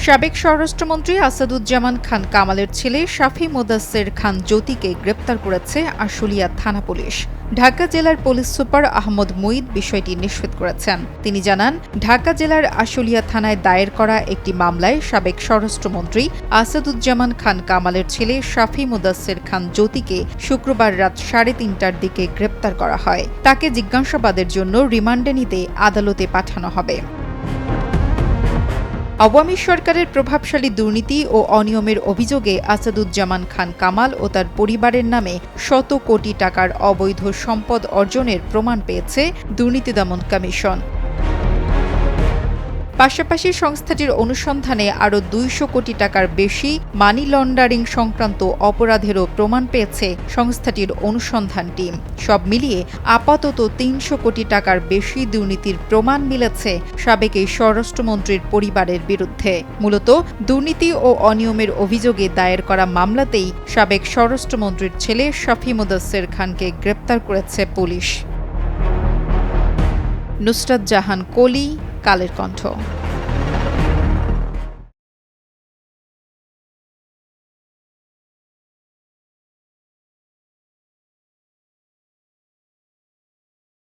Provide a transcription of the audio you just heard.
সাবেক স্বরাষ্ট্রমন্ত্রী আসাদুজ্জামান খান কামালের ছেলে শাফি মোদাচ্ছের খান জ্যোতিকে গ্রেপ্তার করেছে আশুলিয়া থানা পুলিশ। ঢাকা জেলার পুলিশ সুপার আহমদ মুঈদ বিষয়টি নিশ্চিত করেছেন। তিনি জানান, ঢাকা জেলার আশুলিয়া থানায় দায়ের করা একটি মামলায় সাবেক স্বরাষ্ট্রমন্ত্রী আসাদুজ্জামান খান কামালের ছেলে শাফি মোদাচ্ছের খান জ্যোতিকে শুক্রবার রাত 3:30টার দিকে গ্রেপ্তার করা হয়। তাকে জিজ্ঞাসাবাদের জন্য রিমান্ডে নিতে আদালতে পাঠানো হবে। আওয়ামী সরকারের প্রভাবশালী দুর্নীতি ও অনিয়মের অভিযোগে আসাদুজ্জামান খান কামাল ও তার পরিবারের নামে শত কোটি টাকার অবৈধ সম্পদ অর্জনের প্রমাণ পেয়েছে দুর্নীতি দমন কমিশন। পাশাপাশি সংস্থাটির অনুসন্ধানে আরও 200 কোটি টাকার বেশি মানি লন্ডারিং সংক্রান্ত অপরাধেরও প্রমাণ পেয়েছে সংস্থাটির অনুসন্ধান টিম। সব মিলিয়ে আপাতত 300 কোটি টাকার বেশি দুর্নীতির প্রমাণ মিলেছে সাবেক এই স্বরাষ্ট্রমন্ত্রীর পরিবারের বিরুদ্ধে। মূলত দুর্নীতি ও অনিয়মের অভিযোগে দায়ের করা মামলাতেই সাবেক স্বরাষ্ট্রমন্ত্রীর ছেলে শাফি মোদাচ্ছের খানকে গ্রেপ্তার করেছে পুলিশ। নুসরাত জাহান কলি, কালের কণ্ঠ।